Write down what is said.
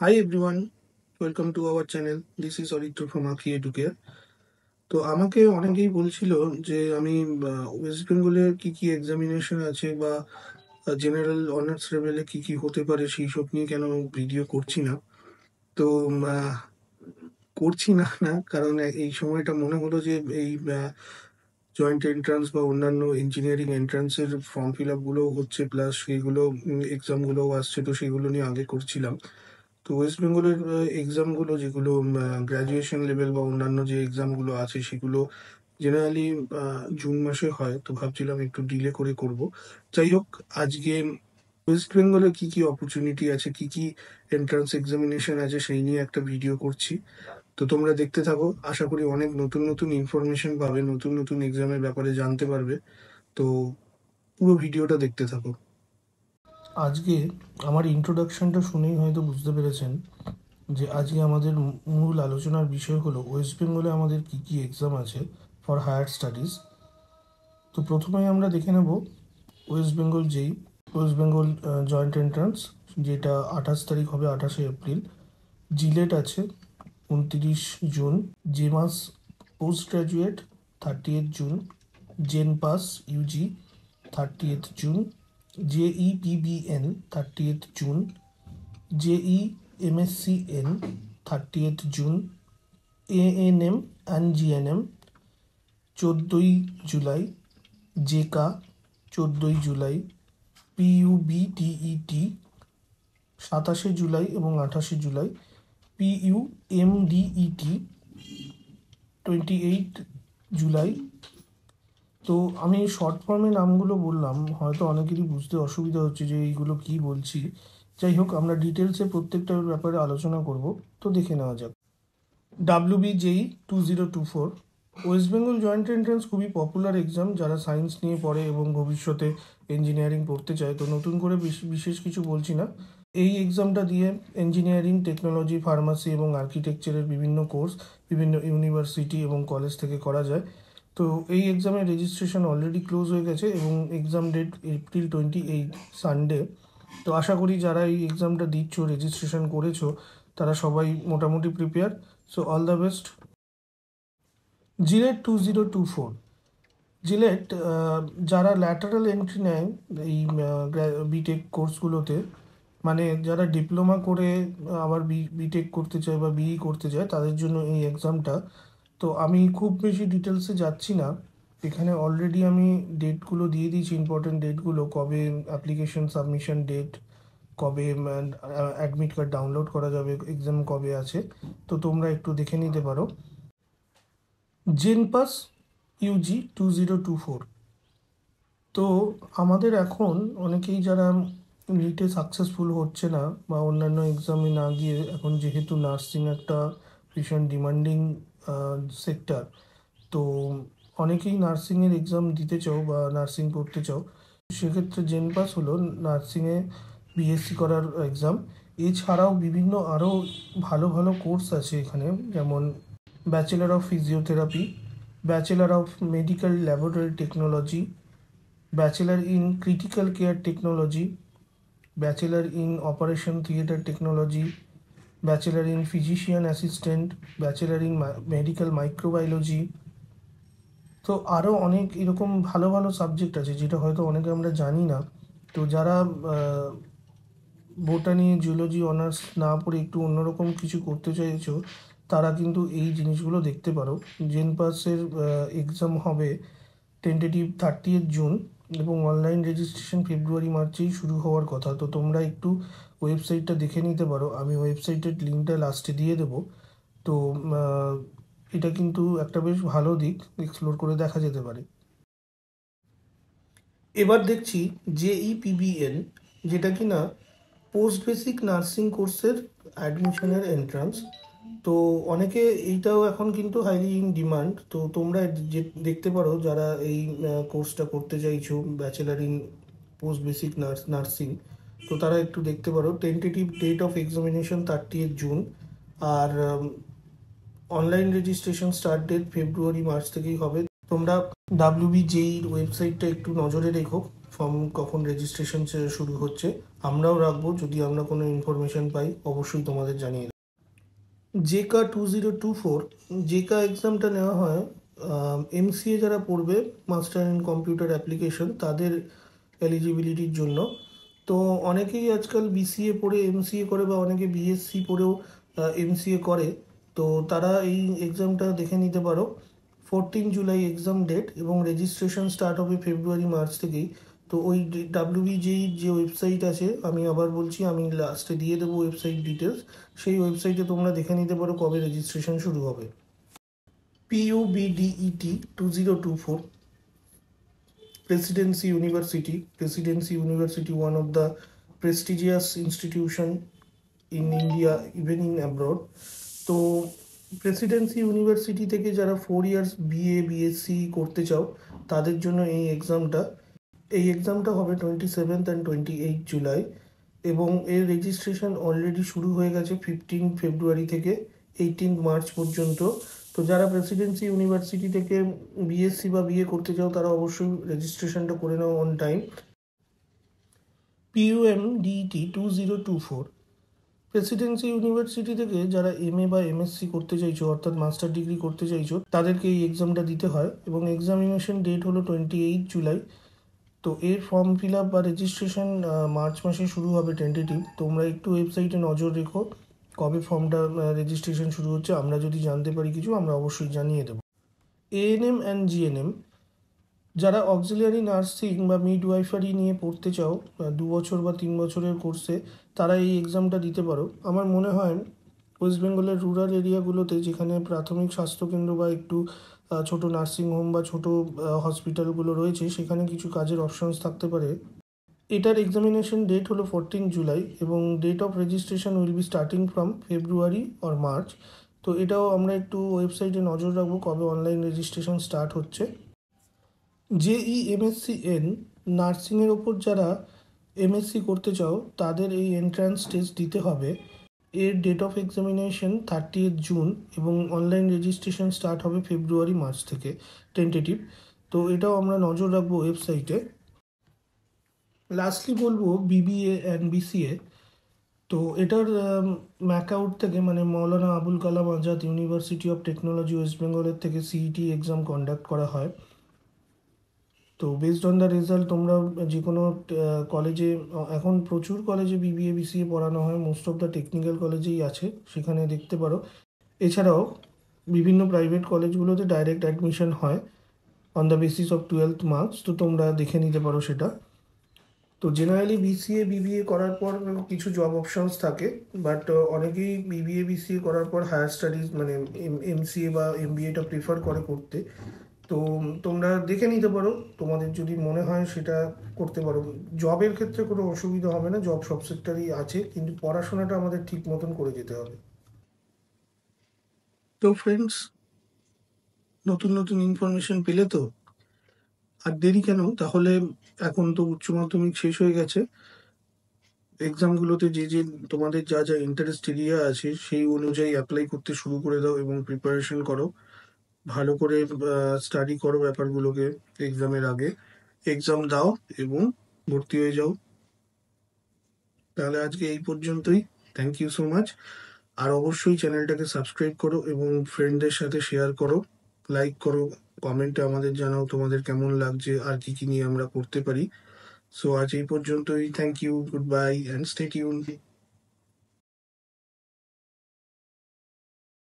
Hi everyone, welcome to our channel. This is Aditya from Aki Educare. তো আমাকে অনেকেই বলছিল যে আমি ওয়েস্ট বেঙ্গলের কি কি এক্সামিনেশন আছে বা জেনারেল অনার্স লেভেলে কি কি হতে পারে সেই সব নিয়ে কেন ভিডিও করছি না। তো করছি না না কারণ এই সময়টা মনে হলো যে এই জয়েন্ট এন্ট্রান্স বা অন্যান্য ইঞ্জিনিয়ারিং এন্ট্রান্সের ফর্ম ফিল আপ গুলোও হচ্ছে, প্লাস সেইগুলো এক্সামগুলোও আসছে, তো সেগুলো নিয়ে আগে করছিলাম। তো ওয়েস্ট বেঙ্গলের এক্সামগুলো যেগুলো গ্র্যাজুয়েশন লেভেল বা অন্যান্য যে এক্সামগুলো আছে সেগুলো জেনারেলি জুন মাসে হয়, তো ভাবছিলাম একটু ডিলে করে করব। যাই হোক, আজকে ওয়েস্ট বেঙ্গলে কি কি অপরচুনিটি আছে, কি কি এন্ট্রান্স এক্সামিনেশন আছে সেই নিয়ে একটা ভিডিও করছি। তো তোমরা দেখতে থাকো, আশা করি অনেক নতুন নতুন ইনফরমেশন পাবে, নতুন নতুন এক্সামের ব্যাপারে জানতে পারবে। তো পুরো ভিডিওটা দেখতে থাকো। আজকে আমার ইন্ট্রোডাকশনটা শুনেই হয়তো বুঝতে পেরেছেন যে আজকে আমাদের মূল আলোচনার বিষয় হলো ওয়েস্ট বেঙ্গলে আমাদের কি কি এক্সাম আছে ফর হায়ার স্টাডিজ। তো প্রথমেই আমরা দেখে নেব West Bengal West Bengal joint entrance, যেটা 28 তারিখ হবে, 28শে এপ্রিল। জিলেট আছে 29 June, JEMAS post graduate 30th June, JENPAS UG 30th June, JEPBN 30th June, JEMSCN 30th June, ANM and GNM 14ই জুলাই, জেকা 14ই জুলাই, PUBTET 27শে July এবং 28শে জুলাই, PUMDET 28 জুলাই। তো আমি শর্ট ফর্মে নামগুলো বললাম, হয়তো অনেকেরই বুঝতে অসুবিধা হচ্ছে যে এইগুলো কি বলছি। যাই হোক, আমরা ডিটেলসে প্রত্যেকটার ব্যাপারে আলোচনা করব। তো দেখে নেওয়া যাক। WBJEE 2024 West Bengal joint entrance খুবই পপুলার এক্সাম যারা সায়েন্স নিয়ে পড়ে এবং ভবিষ্যতে ইঞ্জিনিয়ারিং পড়তে চায়। তো নতুন করে বিশেষ কিছু বলছি না। এই এক্সামটা দিয়ে ইঞ্জিনিয়ারিং, টেকনোলজি, ফার্মাসি এবং আর্কিটেকচারের বিভিন্ন কোর্স বিভিন্ন ইউনিভার্সিটি এবং কলেজ থেকে করা যায়। তো এই এক্সামের রেজিস্ট্রেশন অলরেডি ক্লোজ হয়ে গেছে এবং এক্সাম ডেট April 28 সানডে। তো আশা করি যারা এই এক্সামটা দিচ্ছ, রেজিস্ট্রেশন করেছো, তারা সবাই মোটামুটি prepare. So all the best. JELET 2024 JELET যারা ল্যাটারাল এন্ট্রি নেয় এই বিটেক কোর্সগুলোতে, মানে যারা ডিপ্লোমা করে আবার বিটেক করতে চায় বা বিই করতে চায়, তাদের জন্য এই এক্সামটা। তো আমি খুব বেশি ডিটেলসে যাচ্ছি না, এখানে অলরেডি আমি ডেটগুলো দিয়ে দিয়েছি, ইম্পর্টেন্ট ডেটগুলো, কবে অ্যাপ্লিকেশন সাবমিশন ডেট, কবে অ্যাডমিট কার্ড ডাউনলোড করা যাবে, এক্সাম কবে আছে। তো তোমরা একটু দেখে নিতে পারো। জেনপাস ইউজি 2024। তো আমাদের এখন অনেকেই যারা নিটে সাকসেসফুল হচ্ছে না বা অন্যান্য এক্সামে না গিয়ে, এখন যেহেতু নার্সিং একটা ভীষণ ডিমান্ডিং সেক্টর, তো অনেকেই নার্সিংয়ের এক্সাম দিতে চাও বা নার্সিং পড়তে চাও। সেক্ষেত্রে জেনপাস হলো নার্সিংয়ে বিএসসি করার এক্সাম। এছাড়াও বিভিন্ন আরও ভালো ভালো কোর্স আছে এখানে, যেমন bachelor of physiotherapy, bachelor of medical laboratory technology, bachelor in critical care technology, bachelor in operation theatre technology, bachelor in physician assistant, bachelor in medical microbiology. তো আরও অনেক এরকম ভালো ভালো সাবজেক্ট আছে যেটা হয়তো অনেকে আমরা জানি না। তো যারা বোটানি, জুলজি অনার্স না পড়ে একটু অন্যরকম কিছু করতে চাইছো, তারা কিন্তু এই জিনিসগুলো দেখতে পারো। জেনপাসের এক্সাম হবে টেন্টেটিভ 30th জুন এবং অনলাইন রেজিস্ট্রেশন ফেব্রুয়ারি-মার্চেই শুরু হওয়ার কথা। তো তোমরা একটু ওয়েবসাইটটা দেখে নিতে পারো, আমি ওয়েবসাইটের লিঙ্কটা লাস্টে দিয়ে দেবো। তো এটা কিন্তু একটা বেশ ভালো দিক, এক্সপ্লোর করে দেখা যেতে পারে। এবার দেখছি JEPBN, যেটা কিনা পোস্ট বেসিক নার্সিং কোর্সের অ্যাডমিশনের এন্ট্রান্স। তো অনেকে এইটাও এখন কিন্তু হাইলি ইন ডিমান্ড। তো তোমরা যে দেখতে পারো যারা এই কোর্সটা করতে চাইছো, bachelor in post basic nursing, তো তারা একটু দেখতে পারো। Tentative date of examination 30th June, আর online registration start date February March থেকেই হবে। তোমরা WBJEE ওয়েবসাইটটা একটু নজরে রেখো, ফর্ম কখন রেজিস্ট্রেশন শুরু হচ্ছে আমরাও রাখবো। যদি আমরা কোনো ইনফরমেশন পাই অবশ্যই তোমাদের জানিয়ে দেবো। জেকা 2024 জেকা এক্সামটা নেওয়া হয় এমসিএ যারা পড়বে, মাস্টার ইন কম্পিউটার অ্যাপ্লিকেশন, তাদের এলিজিবিলিটির জন্য। তো অনেকেই আজকাল বিসিএ পড়ে এমসিএ করে, বা অনেকে বিএসসি পড়েও এমসিএ করে। তো তারা এই এক্সামটা দেখে নিতে পারো। 14 জুলাই এক্সাম ডেট, এবং রেজিস্ট্রেশন স্টার্ট হবে ফেব্রুয়ারি মার্চ থেকেই। তো ওই ডাব্লিউবিজেই যে ওয়েবসাইট আছে, আমি আবার বলছি, আমি লাস্টে দিয়ে দেবো ওয়েবসাইট ডিটেলস। সেই ওয়েবসাইটে তোমরা দেখে নিতে পারো কবে রেজিস্ট্রেশন শুরু হবে। PUBDET 2024 Presidency University, one of the prestigious institution in India, even in abroad. তো প্রেসিডেন্সি ইউনিভার্সিটি থেকে যারা 4 ইয়ার্স বিএ বিএসসি করতে চাও তাদের জন্য এই এক্সামটা হবে 27 অ্যান্ড 28 জুলাই, এবং এর রেজিস্ট্রেশন অলরেডি শুরু হয়ে গেছে 15 ফেব্রুয়ারি থেকে 18 মার্চ পর্যন্ত। তো যারা প্রেসিডেন্সি ইউনিভার্সিটি থেকে বিএসসি বা বিএ করতে চাও তারা অবশ্যই রেজিস্ট্রেশনটা করে নাও on time. PUMDET 2024 Presidency university থেকে যারা এমএ বা এমএসসি করতে চাইছো, অর্থাৎ মাস্টার ডিগ্রি করতে চাইছো, তাদেরকে এই এক্সামটা দিতে হয়, এবং এক্সামিনেশন ডেট হলো 28 জুলাই। তো এর ফর্ম ফিল আপ বা রেজিস্ট্রেশন মার্চ মাসে শুরু হবে টেন্টেটিভ। তোমরা একটু ওয়েবসাইটে নজর রেখো কবে ফর্মটা রেজিস্ট্রেশন শুরু হচ্ছে। আমরা যদি জানতে পারি কিছু আমরা অবশ্যই জানিয়ে দেবো। এএনএম অ্যান্ড জিএনএম যারা অক্সিলিয়ারি নার্সিং বা মিডওয়াইফারি নিয়ে পড়তে চাও 2 বছর বা 3 বছরের কোর্সে, তারা এই এক্সামটা দিতে পারো। আমার মনে হয় ওয়েস্ট বেঙ্গলের রুরাল এরিয়াগুলোতে, যেখানে প্রাথমিক স্বাস্থ্যকেন্দ্র বা একটু ছোট নার্সিংহোম বা ছোট হসপিটালগুলো রয়েছে, সেখানে কিছু কাজের অপশনস থাকতে পারে। এটার এক্সামিনেশন ডেট হলো 14 জুলাই, এবং date of registration will be starting from February or March. তো এটাও আমরা একটু ওয়েবসাইটে নজর রাখবো কবে অনলাইন রেজিস্ট্রেশন স্টার্ট হচ্ছে। JEMSCN নার্সিংয়ের ওপর যারা এমএসসি করতে চাও তাদের এই এন্ট্রান্স টেস্ট দিতে হবে। এর ডেট অফ এক্সামিনেশন 30 জুন, এবং অনলাইন রেজিস্ট্রেশন স্টার্ট হবে ফেব্রুয়ারি মার্চ থেকে টেন্টেটিভ। তো এটাও আমরা নজর রাখবো ওয়েবসাইটে। লাস্টলি বলবো বিবিএ অ্যান্ড বিসিএ। তো এটার ম্যাকআউট থেকে, মানে Maulana Abul Kalam Azad university of technology West বেঙ্গলের থেকে সিইটি এক্সাম কন্ডাক্ট করা হয়। তো বেসড অন দ্য রেজাল্ট তোমরা যে কোনো কলেজে, এখন প্রচুর কলেজে বিবিএ বিসিএ পড়ানো হয়, মোস্ট অফ দ্য টেকনিক্যাল কলেজেই আছে, সেখানে দেখতে পারো। এছাড়াও বিভিন্ন প্রাইভেট কলেজগুলোতে ডাইরেক্ট অ্যাডমিশন হয় on the basis of 12th marks. তো তোমরা দেখে নিতে পারো সেটা। তো জেনারেলি বিসিএ বিবিএ করার পর কিছু জব অপশনস থাকে, বাট অনেকেই বিবিএ বিসিএ করার পর হায়ার স্টাডিজ মানে এমসিএ বা এমবিএটা প্রিফার করে করতে। তো তোমরা দেখে নিতে পারো, তোমাদের যদি মনে হয় সেটা করতে পারো। জবের ক্ষেত্রে কোনো অসুবিধা হবে না, জব সব সেক্টরেই আছে, কিন্তু পড়াশোনাটা আমাদের ঠিক মতন করে যেতে হবে। তো ফ্রেন্ডস, নতুন নতুন ইনফরমেশন পেলে তো আর দেরি কেন তাহলে? এখন তো উচ্চ মাধ্যমিক শেষ হয়ে গেছে, এক্সামগুলোতে যে যে তোমাদের যা যা ইন্টারেস্ট এরিয়া আছে সেই অনুযায়ী অ্যাপ্লাই করতে শুরু করে দাও, এবং প্রিপারেশন করো, ভালো করে স্টাডি করো ব্যাপারগুলোকে। এক্সামের আগে এক্সাম দাও এবং ভর্তি হয়ে যাও। তাহলে আজকে এই পর্যন্তই। Thank you so much. আর অবশ্যই চ্যানেলটাকে সাবস্ক্রাইব করো এবং ফ্রেন্ডদের সাথে শেয়ার করো, লাইক করো, কমেন্টে আমাদের জানাও তোমাদের কেমন লাগছে, আর কি কি নিয়ে আমরা করতে পারি। সো আজ এই পর্যন্তই। Thank you, goodbye and stay tuned.